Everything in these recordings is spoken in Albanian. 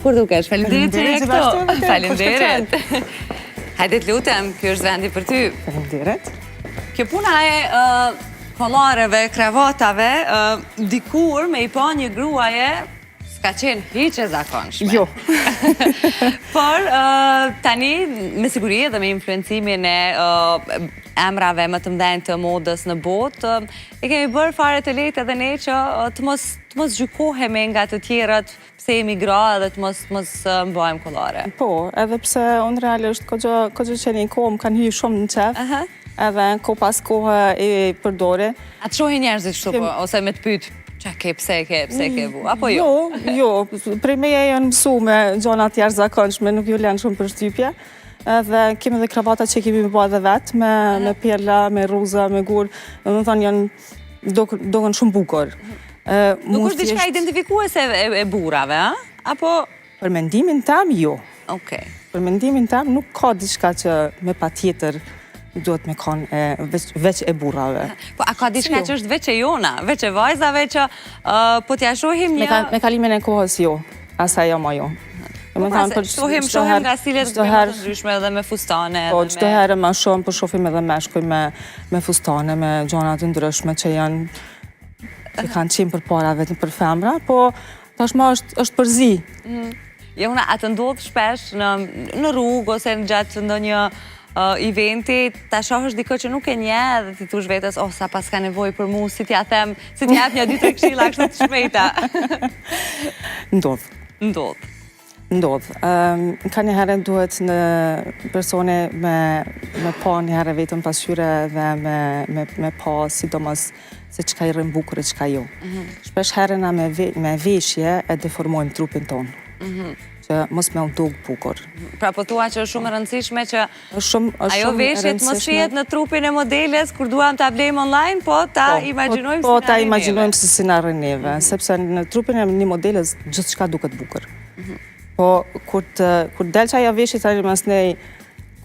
Kur dukesh, faleminderit që je këtu. Faleminderit. Hajde të lutem, ky është vendi për ty. Faleminderit. Kjo puna e kollareve, kravatave, dikur me I pa një gruaje s'ka qenë hiç e zakonshme. Jo. Por tani me siguri edhe me influencimin e emrave më të mëdhenj të modës në botë, e kemi bërë fare të lehtë edhe ne që të mos gjykohemi nga të tjerat pse jemi gra dhe të mos mbajmë kollare. Po, edhe pse unë realisht këgjo që një kohë më kanë hyrë shumë në qef, edhe ko pas kohë e përdore. A të shohin njerëzit kështu po, ose me të pyet qa ke, pse ke bu, apo jo? Jo, prej meje janë mësu me gjonat jashtëzakonshme, nuk ju lënë shumë përshtypje. Edhe kemi dhe kravata që kemi me bëjë dhe vetë, me perla, me ruza, me gur, dhe më thonë janë doken shumë bukur. Nuk është diçka identifikuese e burrave, a? Apo? Për mendimin tam, jo. Okej. Për mendimin tam, nuk ka diçka që me pa tjetër duhet me kanë veç e burrave. Po, a ka diçka që është veç e jona, veç e vajzave që po t'ja shohim një... Me kalimin e kohës, jo. Asaj jo ma jo. Shohim nga stilet të ndryshme edhe me fustane. Po, çdo herë ma shumë, po shohim edhe meshkuj me fustane, me gjona të ndryshme që që kanë qimë për para vetëm për femra, po tashma është përzi. Jona, a të ndodhë shpesh në rrugë ose në gjatë ndonjë eventi, ta shohësh dikë që nuk e nje dhe ti thush vetës, sa pas ka nevojë për mu, si t'ja them, si t'ja jap një 2-3 këshilla kështu të shpejta. Ndodh. Ka një herë duhet në persone me pa një herë vetëm pasqyre dhe me pa sidomos se qka I rrim bukur e qka jo. Shpesh herëna me veshje e deformojmë trupin tonë, që mos me udog bukur. Pra po thua që është shumë e rëndësishme që ajo veshjet mos shihet në trupin e modeles kur duam ta blejmë online, po ta imagjinojmë Po ta imagjinojmë se si na rrin neve, sepse në trupin e një modeles gjithçka duket bukur. Po, kur del që aja veshit tani mas nej,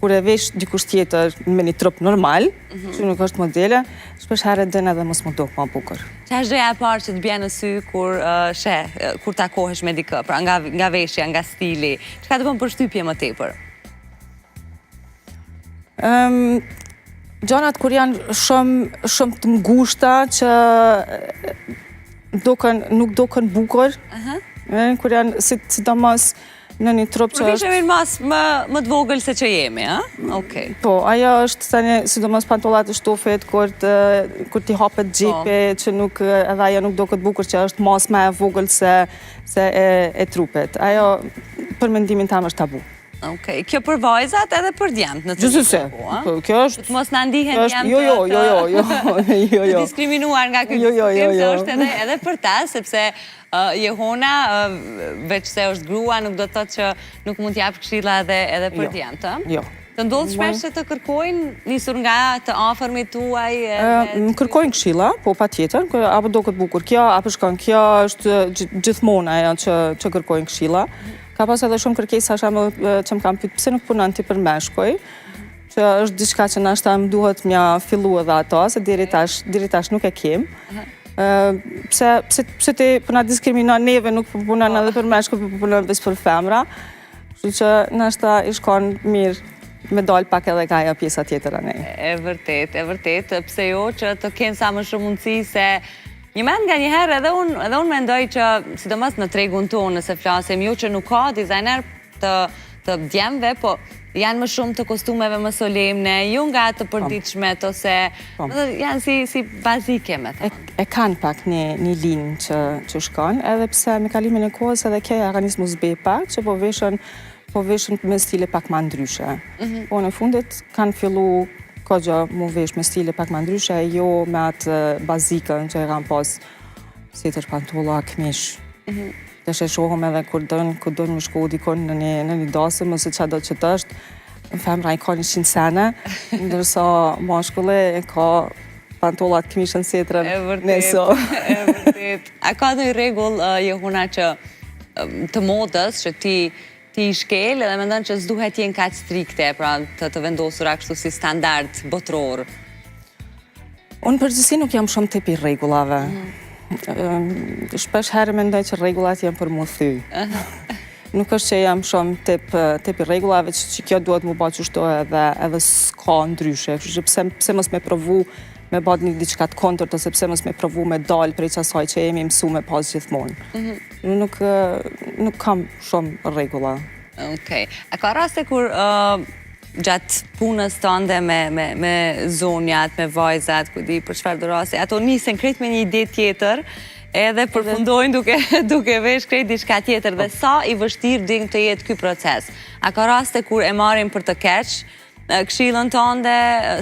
kur e vesh dikush tjetër me një trup normal, që nuk është modele, shpesh herë den edhe mos më duk ma bukur. Qa është gjëja e parë që të bje në sy kur takohesh me dikë, pra nga veshja, nga stili, çka të bën përshtypje më tepër? Gjanat kur janë shumë të ngushta që nuk duken bukur, kur janë sidomos në një trup që është... Kur vishemi mas më të vogël se që jemi, a? Okej. Po, ajo është tani sidomos pantollat e shtofit, kur ti hapet gjepi, që edhe ajo nuk do këtë bukur që është mas me e vogël se e trupit. Ajo, për mendimin tam, është tabu. Okej, kjo për vajzat edhe për djemt në të Gjithsesi, kjo është... Të mos në ndihen djemt Jo. të diskriminuar nga këtë sistem, se është edhe për ta, sepse Jehona, veç se është grua, nuk do të thotë që nuk mund t'jap këshilla edhe për djemt, Jo. Të ndodhë shpesh që të kërkojnë, nisur nga të afërmit tuaj? Më kërkojnë këshilla, po pa tjetër, apo do këtë bukur kjo, apo shkon kjo, është gjithmona që kërkojnë këshilla. Ka pas edhe shumë kërkesa që më kam pyet pse nuk punon ti për meshkuj, që është diçka që nashta më duhet mja fillu edhe ato, se deri tash nuk e kem. Pse ti puna diskriminon neve, nuk punon edhe për meshkuj, po punon vetëm për femra. Kështu që nashta I shkon mirë me dal pak edhe ka ajo pjesa tjetër anej. E vërtet, pse jo që të kenë sa më shumë mundësi se një mend nga një herë edhe unë mendoj që, sidomos në tregun tonë, nëse flasim, jo që nuk ka dizajner të djemve, po janë më shumë të kostumeve më solemne, jo nga të përditshmet, ose janë si bazike, me thënë. E kanë pak një linë që shkon, edhe pse me kalimin e kohës edhe kja ka nisë mos bëj pak, që po veshën me stile pak ma ndryshe. Po në fundit kanë fillu ka gjë mu vesh me stile pak ma ndryshe, jo me atë bazikën që e kam pas setër pantolla, këmish. Dhe që shohëm edhe kur dojnë më shku dikon në një dasëm, ose qa do që të është, femra I ka 100 sene, ndërsa mashkulli e ka pantollat këmishën setërën. E vërtet. A ka në rregull, Jehona, që të modës, që ti I shkel edhe mendon që s'duhet jenë kaq strikte, pra të vendosura kështu si standard botror? Unë përgjithësi nuk jam shumë tepi rregullave. Shpesh herë mendoj që rregullat janë për mu thy. nuk është që jam shumë tip i rregullave, që kjo duhet mu bë kështu edhe s'ka ndryshe. Kështu që pse mos me provu me bë një diçka të kontërt ose pse mos me provu me dal prej asaj që jemi mësu me pas gjithmonë. Nuk kam shumë rregulla. Okej. A ka raste kur gjatë punës tënde me zonjat, me vajzat, ku di për çfarë do rasti, ato nisen krejt me një ide tjetër, edhe përfundojnë duke vesh krejt diçka tjetër, dhe sa i vështirë din të jetë ky proces. A ka raste kur e marrin për të keq këshillën tënde,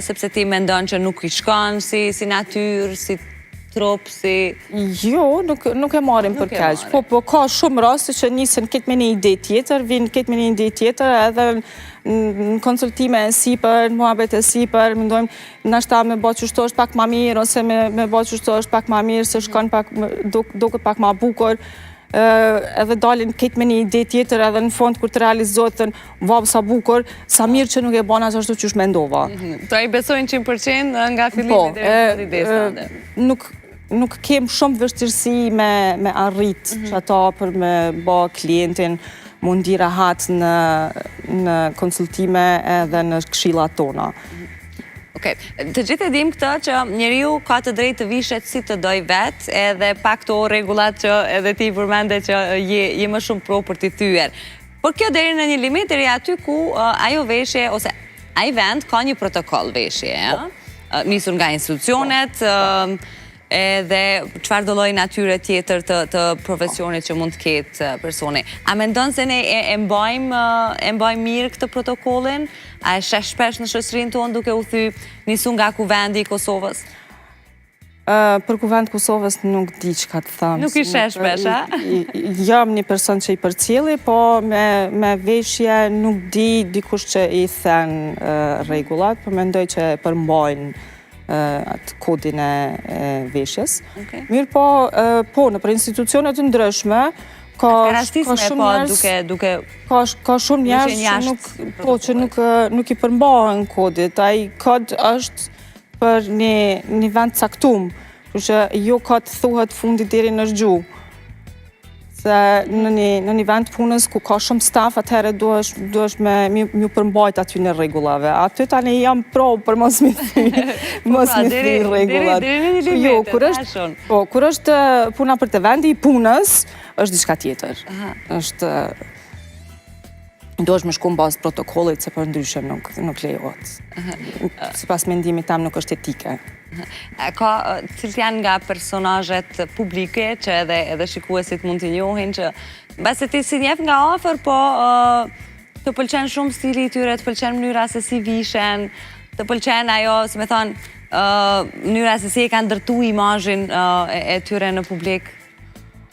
sepse ti mendon që nuk i shkon si natyrë, si trup, si... Jo, nuk e marrim për keq. Po ka shumë raste që nisen këtë me një ide tjetër, vinë këtë me një ide tjetër, edhe në konsultime e sipër, në muhabet e sipër, mendojmë nashta me bë qështu është pak ma mirë, ose me bë qështu është pak ma mirë, se shkon duket pak ma bukur, edhe dalin këtë me një ide tjetër, edhe në fond kur të realizohet vabë sa bukur, sa mirë që nuk e bona që ashtu që është mendova. Ta i besojnë 100% nga fillimi dhe në ide sande. Nuk kem shumë vështirësi me arrit që ato për me bë klientin mundi rahat në konsultime edhe në këshillat tona. Okej, të gjithë e dim këtë që njeriu ka të drejtë të vishet si të doj vetë, edhe pak këto rregullat që edhe ti përmende që je më shumë pro për t'i thyer. Por kjo deri në një limit, deri aty ku ajo veshje ose ai vend ka një protokoll veshje, nisur nga institucionet, edhe çfarë do lloj natyre tjetër të profesionit që mund të ketë personi. A mendon se ne e mbajmë mirë këtë protokollin? A e sheh shpesh në shoqërinë tonë duke u thy nisur nga kuvendi i Kosovës? Për kuvend Kosovës nuk di çka të them. Nuk i sheh shpesh, a? Jam një person që i përcjelli, po me veshje nuk di dikush që i thën rregullat, po mendoj që e përmbajnë atë kodin e veshjes. Mirë po, në për institucionet të ndryshme, ka shumë njerëz që nuk i përmbahen kodit. Ai kod është për një vend caktuar, kështu që jo ka të thuhet fundi deri në zgjuh. Se në një vend punës ku ka shumë staf, atëherë duhesh me përmbajt aty në rregullave. Aty tani jam pro për mos mi thri rregullat. Deri në një limit. Kur është puna për të vendi i punës, është diçka tjetër. Duhesh me shku në bazë protokollit, se për ndryshe nuk lejohet. Sipas mendimit tam nuk është etike. Cilët janë nga personazhet publike që edhe shikuesit mund t'i njohin, që mbase ti si njeh nga afër, po të pëlqen shumë stili i tyre, të pëlqen mënyra se si vishen, të pëlqen ajo, si me thonë, mënyra se si e kanë ndërtu imazhin e tyre në publik?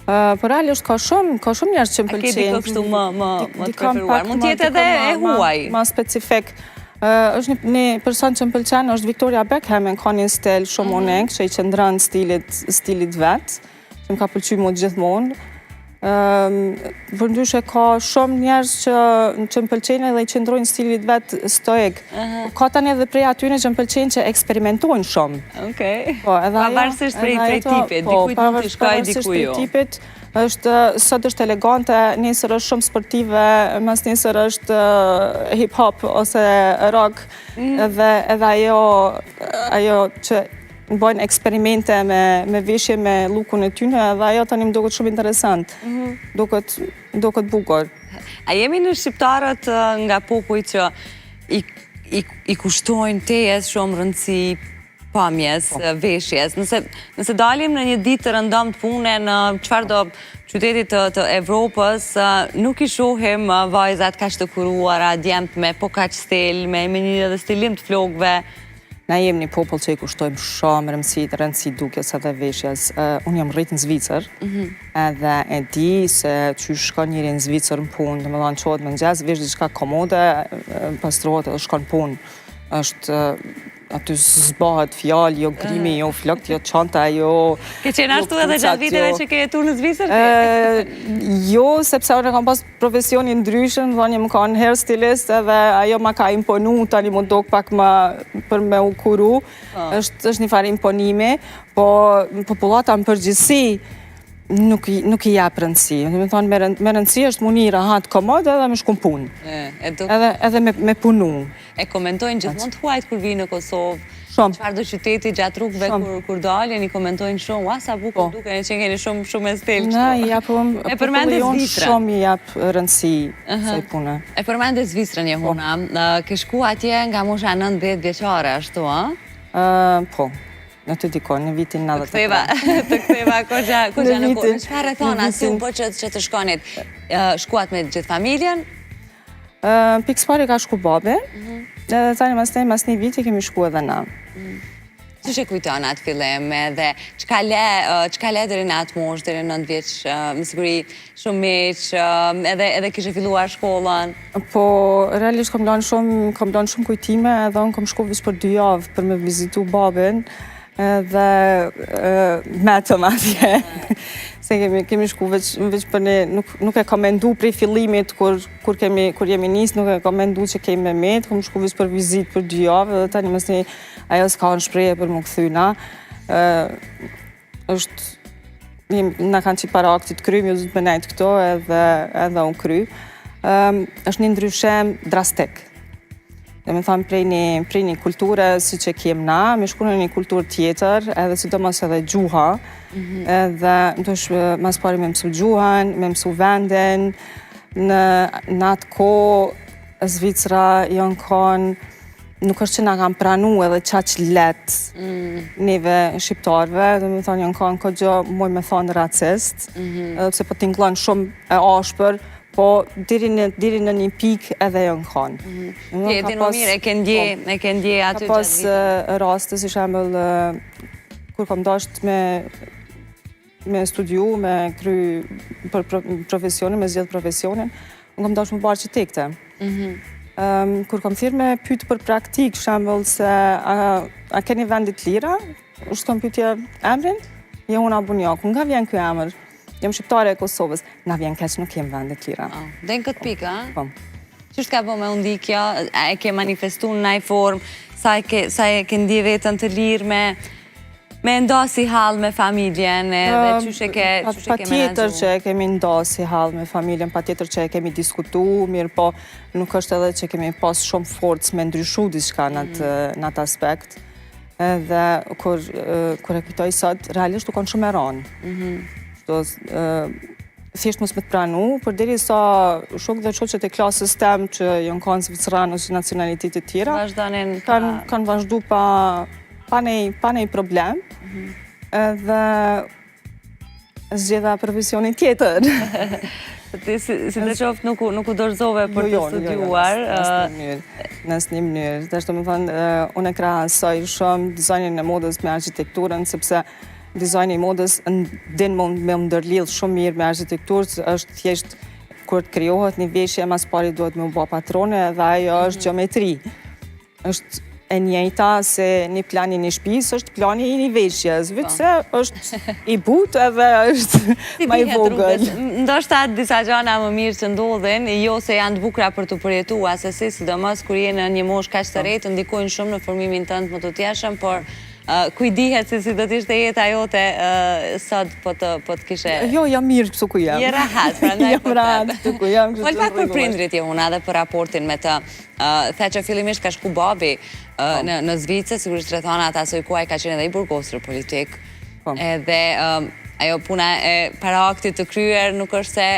Por realisht ka shumë njerëz që më pëlqejnë. A ke dikë kështu më të preferuar? Mund t'jetë edhe e huaj. Ma specifik. Është një person që më pëlqen, është Victoria Beckham, ka një stil shumë unik, që i qëndron stilit vet, që më ka pëlqyer mua gjithmonë. Përndryshe ka shumë njerëz që më pëlqejnë edhe i qëndrojnë stilit vet stoik. Ka tani edhe prej atyre që më pëlqejnë që eksperimentojnë shumë. Okej. Pavarësisht prej tipit, dikujt mund të shkojë, diku jo. Sot është elegante, nesër është shumë sportive, mas nesër është hip-hop ose rock, edhe ajo që bëjnë eksperimente me veshje me lukun e tyne, edhe ajo tani më duket shumë interesant, duket bukur. A jemi në shqiptarët nga popull që i kushtojnë tejes shumë rëndësi pamjes, veshjes? Nëse dalim në një ditë të rëndom të pune në çfarëdo qytetit të Evropës, nuk i shohim vajzat kaq të kuruara, djemt me po kaq stil, me një edhe stilim të flokëve. Na jemi një popull që i kushtojmë shumë rëndësi dukjes edhe veshjes. Unë jam rrit në Zvicër, edhe e di se që shkon njëri në Zvicër në punë, dhe me dhanë qohet me nxez, vesh diçka komode, pastrohet edhe shkon punë. Është aty zbahet fjalë, jo grimi, jo flokt, jo çanta, jo... Ke qenë ashtu edhe gjatë viteve që ke jetuar në Zvicër? Jo, sepse unë kam pas profesionin ndryshëm, më kanë hairstylist, edhe ajo ma ka imponu, tani më dok pak për me u kuru. Është një farë imponimi, po popullata në përgjithësi nuk i jap rëndësi. Do të thonë me rëndësi është muni rahat komod edhe me shkum punë. Edhe me punu. E komentojnë gjithmonë të huajt kur vinë në Kosovë. Shumë. Çfarë do qyteti gjatë rrugëve kur dalin, i komentojnë shumë, ua sa bukur duken, që keni shumë e stelë. Ne i japëm përmendë Zvicrën. Shumë i jap rëndësi kësaj pune. E përmendë Zvicrën Jehuna. Ke shku atje nga mosha 19 vjeçare ashtu, a? Po. Në të dikon, në vitin 93. Të ktheva kogja në kohë. Çfarë thona si u bë që të shkonit? Shkuat me gjithë familjen? Pikës pari ka shku babi, edhe tani mas një viti kemi shku edhe na. Që që kujton atë fillim edhe çka le deri në atë moshë, deri në 9 vjeç, me siguri shumë miq, edhe kishe filluar shkollën? Po, realisht kam lënë shumë kujtime, edhe unë kam shku veç për 2 javë për me vizitu babin, edhe metëm atje. Se kemi shku veç për ne, nuk e kam mendu prej fillimit kur jemi nis, nuk e kam mendu që kemi me metë, kam shku veç për vizit për 2 javë, edhe tani mësni ajo s'ka në shpreje për më këthyna. Na kanë që para aktit krym, ju zëtë me nejtë këto edhe unë kry. është një ndryshem drastik. Dhe me thamë prej një kulture si që kem na, me shku në një kulturë tjetër, edhe sidomos edhe gjuha, edhe ndosh mas pari me mësu gjuhan, me mësu vendin, në atë ko Zvicra janë kanë, nuk është që na kanë pranu edhe qaq let neve shqiptarve, dhe me thamë janë kanë këtë gjë moj me thamë racist, edhe pse po t'inglon shumë e ashpër, po diri në një pikë edhe janë kanë. Ti e di më mirë, e ke ndje aty ka pas raste, si shembull, kur kam dasht me studiu, me kry për profesionin, me zgjedh profesionin, unë kam dasht më bërë arkitekte. Kur kam thirrë me pyet për praktik, shembull se a keni vendit lira, është kam pyetje emrin, Jehuna Bunjaku, nga vjen ky emër? Jam shqiptare e Kosovës, na vjen keq nuk jem vendet lira. Dhe në këtë pikë, a? Po. Qështë ka po me undi kjo? E ke manifestu në naj formë? Sa e ke ndi vetën të lirë me ndasi halë me familjen? Dhe qështë e ke menagju? Pa tjetër që e kemi ndasi halë me familjen, pa tjetër që e kemi diskutu, mirë po nuk është edhe që kemi pas shumë forcë me ndryshu diçka në atë aspekt. Dhe kur e kujtoj sot, realisht u kanë shumë e ranë. Thjesht mos me të pranu, për deri sa shok dhe qoqet e klasës tem që janë kanë Zvicranë ose nacionalitetet tjera, kanë vazhdu pa nej problem, edhe zgjedha profesionin tjetër. Si të qoftë nuk u dorëzove për të studiuar? Në asnjë mënyrë. Dhe është me thënë, unë e krahasoj shumë dizajnin e modës me arkitekturën, sepse dizajni i modës din me ndërlidh shumë mirë me arkitekturë, është thjesht kur të krijohet një veshje, mas pari duhet me u bë patrone dhe ajo është gjeometri. Është e njëjta se një plani një shtëpisë është plani i një veshjes, vetëse është i butë edhe është më i vogël. Ndoshta disa gjëra më mirë që ndodhin, jo se janë të bukura për të përjetuar, se sidomos kur je në një moshë kaq të re, të ndikojnë shumë në formimin tënd më të tjershëm, por kujdihet se si do t'ishte jeta jote sot po të kishe... Jo, jam mirë këtu ku jam. Je rahat, prandaj jam rahat këtu ku jam. Fol pak për prindrit Jehuna dhe për raportin me të. The që fillimisht ka shku babi në Zvicë, sigurisht rrethanat asoj kuaj ka qenë edhe i burgosur politik. Edhe ajo puna e para aktit të kryer nuk është se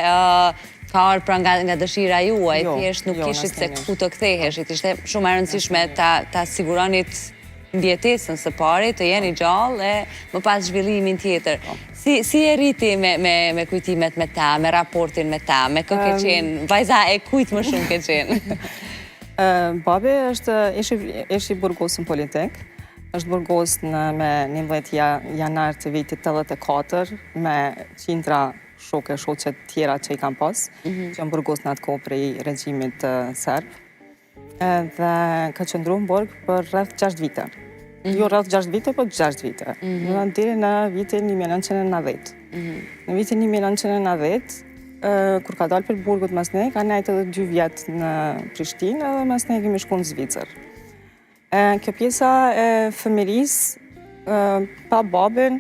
ka orë pra nga dëshira juaj, thjesht nuk kishit se ku të ktheheshit. Ishte shumë e rëndësishme ta siguronit mbjetesën së pari, të jeni gjallë e më pas zhvillimin tjetër. Si e rriti me kujtimet me ta, me raportin me ta, me kë ke qenë, vajza e kujt më shumë ke qenë? Babi ishte i burgosën politik, është burgos me 11 janar të vitit 84, me qindra shoqe tjera që i kam pas, që janë burgos në atë kohë prej regjimit serb. Dhe ka qëndru në burg për rreth 6 vite. Jo rreth 6 vite, po 6 vite. Deri në vitin 1990. Në vitin 1990, kur ka dalë për burgut mas ne, ka nejtë edhe 2 vjetë në Prishtinë, edhe mas ne kemi shku në Zvicër. Kjo pjesa e fëmiris, pa babin,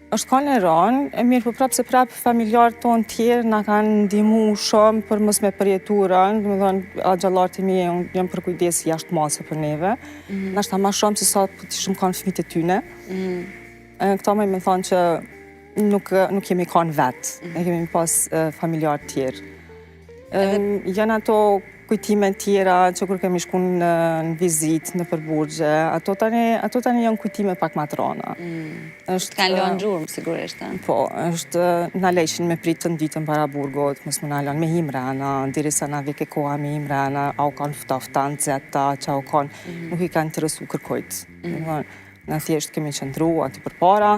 është kanë e ranë, e mirë për prapë se prapë familjarët tonë tjerë na kanë ndihmu shumë për mos me përjetu rënë, dhe me thonë, gjallarët e mi jam për kujdes jashtë mase për neve, nashta ma shumë se sa të ishëm kanë fëmijët e tyne. Këta me thonë që nuk jemi kanë vetë, ne kemi pas familjarë tjerë. Janë ato kujtime tjera që kur kemi shku në vizit, në përburgje, ato tani janë kujtime pak ma të rana. Kanë lënë gjurmë, sigurisht. Po, na lejshin me pritë të ditën para burgot, mos më na lënë me him rana, dirisa na vike koha me him rana, au kanë ftofta, nxehta, që au kanë, nuk i kanë interesu kërkojt. Na thjesht kemi qëndru aty përpara,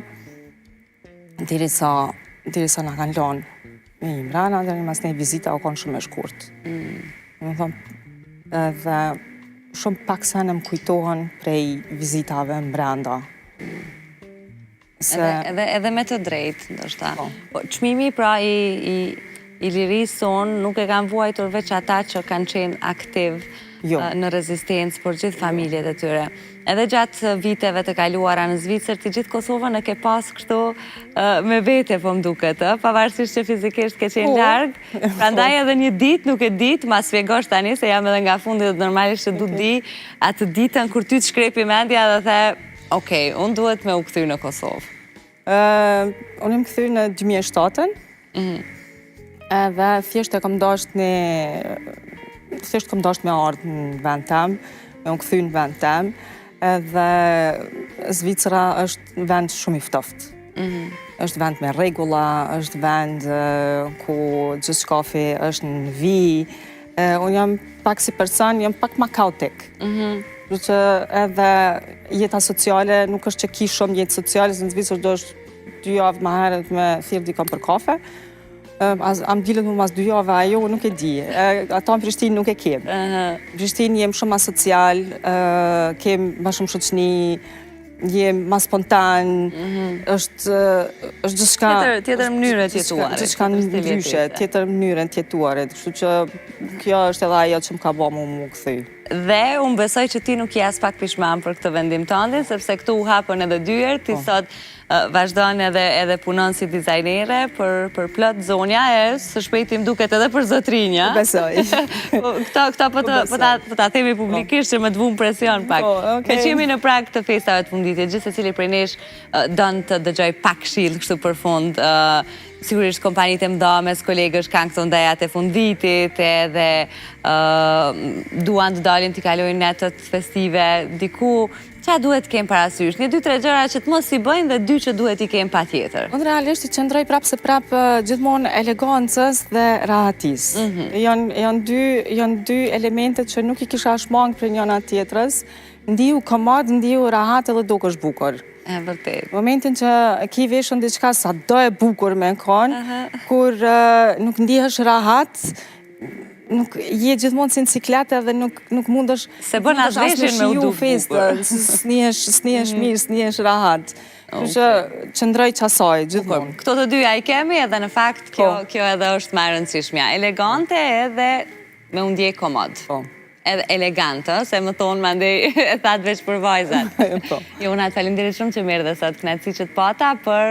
dirisa na kanë lënë me him rana, dhe mas ne vizita au kanë shumë e shkurt. Më thonë, dhe shumë pak se në më kujtohen prej vizitave më brenda. Edhe me të drejtë, ndoshta. Çmimi pra i lirisë sonë nuk e kanë vuajtur veç ata që kanë qenë aktiv në rezistencë për gjithë familjet e tyre. Edhe gjatë viteve të kaluara në Zvicër, të gjithë Kosovën e ke pas kështu me vete, po më duket, pavarësisht që fizikisht ke qenë largë. Prandaj edhe një ditë, nuk e ditë, ma sfjegosh tani, se jam edhe nga fundit dhe normalisht që du di, atë ditën kur ty të shkrepi mendja dhe the, okej, unë duhet me u kthy në Kosovë. Unë im kthy në 2007-ën, edhe thjesht e kam dasht me ardhë në vend tem, me unë kthy në vend tem, edhe Zvicra është vend shumë i ftoftë. është vend me rregulla, është vend ku gjithçkafi është në vijë. Unë jam pak si person, jam pak ma kaotik. Kështu që edhe jeta sociale nuk është që ki shumë jetë sociale, se në Zvicër do është 2 javë më herët me thirr dikon për kafe. Am dilet më mas 2 javë ajo, nuk e di. Ata në Prishtinë nuk e kem. Në Prishtinë jem shumë asocial, kem ma shumë shoqni, jem ma spontan, është gjithçka... Tjetër mënyrë të jetuarit. Gjithçka ndryshe, tjetër mënyrë të jetuarit. Kështu që kjo është edhe ajo që më ka bërë mu kthy. Dhe unë besoj që ti nuk je as pak pishman për këtë vendim tëndin, sepse këtu u hapën edhe dyer, ti sot vazhdon edhe punon si dizajnere për plot zonja, së shpejti më duket edhe për zotrinja. Besoj. Këta po ta themi publikisht që më të vumë presion pak. Me që jemi në prag të festave të funditjet, gjithë se cili prej nesh don të dëgjoj pak këshill kështu për fund. Sigurisht kompanitë e mëdha mes kolegësh kanë këto ndajat e fundvitit edhe duan të dalin të kalojnë netët festive diku. Qa duhet kem parasysh? 1-2-3 gjëra që të mos i bëjnë dhe 2 që duhet i kem patjetër. Unë realisht i qëndroj prapë se prapë gjithmonë elegancës dhe rahatis. Janë dy elementet që nuk i kisha shmangë për njëna tjetrës. Ndiju komod, ndiju rahat edhe do kësh bukur. Vërtet. Momentin që ki veshën diçka sa do e bukur me konë, kur nuk ndihesh rahat, nuk je gjithmonë si në cikletë dhe nuk mundesh... Se bën atë veshin me u du bukur. S'nihesh mirë, s'nihesh rahat. Kështu që qëndroj qasaj, gjithmonë. Këto të dyja i kemi edhe në fakt kjo edhe është më e rëndësishmja. Elegante edhe me u ndjej komod. Edhe elegantë, se më thonë mandej e thatë veç për vajzat. Jo, unë atë faleminderit shumë që mirë dhe sot kënaqësi që të pata për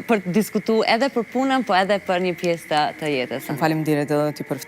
të diskutu edhe për punën, po edhe për një pjesë të jetës. Faleminderit edhe ty për ftesën.